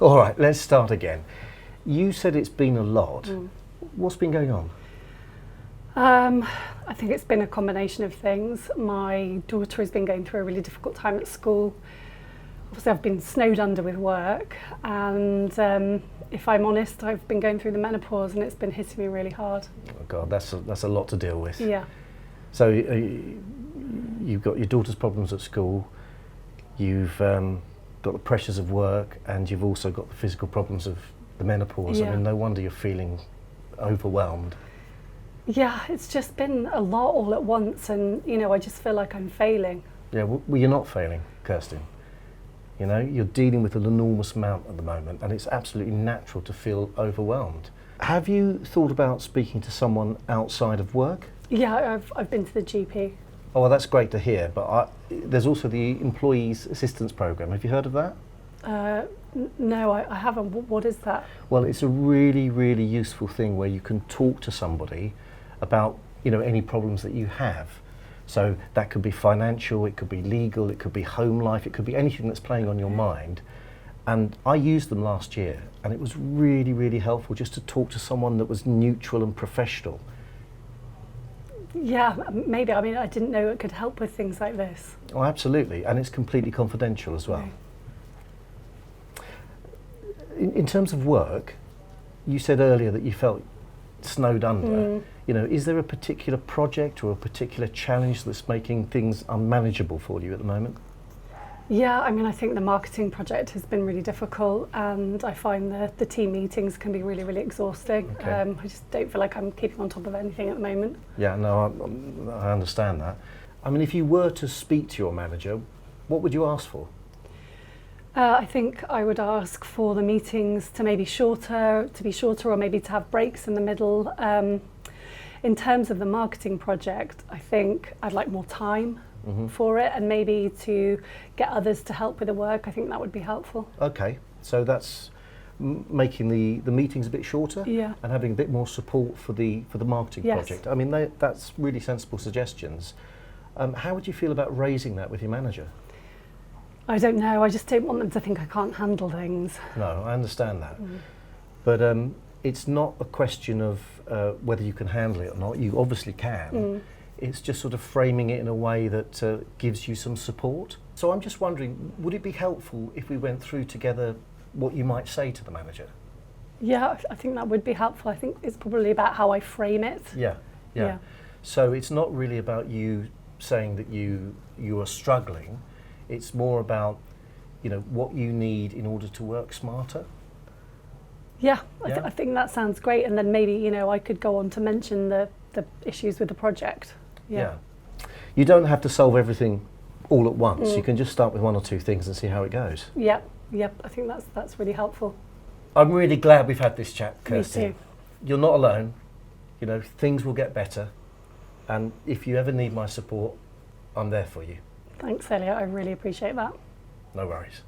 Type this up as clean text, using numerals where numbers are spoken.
All right, let's start again. You said it's been a lot. What's been going on? I think it's been a combination of things. My daughter has been going through a really difficult time at school. Obviously, I've been snowed under with work, and if I'm honest, I've been going through the menopause, and it's been hitting me really hard. Oh God, that's a lot to deal with. Yeah. So you've got your daughter's problems at school, you've got the pressures of work, and you've also got the physical problems of the menopause. Yeah. I mean, no wonder you're feeling overwhelmed. Yeah, it's just been a lot all at once, and I just feel like I'm failing. Yeah, well, you're not failing, Kirsten. You're dealing with an enormous amount at the moment, and it's absolutely natural to feel overwhelmed. Have you thought about speaking to someone outside of work? Yeah, I've been to the GP. Oh, well, that's great to hear, but there's also the Employees Assistance Programme. Have you heard of that? No, I haven't. What is that? Well, it's a really, really useful thing where you can talk to somebody about, any problems that you have. So that could be financial, it could be legal, it could be home life, it could be anything that's playing on your mind. And I used them last year, and it was really, really helpful just to talk to someone that was neutral and professional. Yeah, maybe. I mean, I didn't know it could help with things like this. Oh, absolutely, and it's completely confidential as well. Okay. In terms of work, you said earlier that you felt snowed under. Is there a particular project or a particular challenge that's making things unmanageable for you at the moment? Yeah, I mean, I think the marketing project has been really difficult, and I find the team meetings can be really, really exhausting. Okay. I just don't feel like I'm keeping on top of anything at the moment. Yeah, no, I understand that. I mean, if you were to speak to your manager, what would you ask for? I think I would ask for the meetings to be shorter, or maybe to have breaks in the middle. In terms of the marketing project, I think I'd like more time for it, and maybe to get others to help with the work. I think that would be helpful. Okay, so that's making the meetings a bit shorter, Yeah. and having a bit more support for the marketing Yes. project. I mean, that's really sensible suggestions. How would you feel about raising that with your manager? I don't know, I just don't want them to think I can't handle things. No, I understand that. But it's not a question of whether you can handle it or not. You obviously can. It's just sort of framing it in a way that gives you some support. So I'm just wondering, would it be helpful if we went through together what you might say to the manager? Yeah, I think that would be helpful. I think it's probably about how I frame it. Yeah. So it's not really about you saying that you are struggling. It's more about, what you need in order to work smarter. Yeah, Yeah? I think that sounds great. And then maybe, I could go on to mention the issues with the project. Yeah. You don't have to solve everything all at once. You can just start with one or two things and see how it goes. Yep. I think that's really helpful. I'm really glad we've had this chat, Kirsten. Me too. You're not alone. Things will get better. And if you ever need my support, I'm there for you. Thanks, Eliot. I really appreciate that. No worries.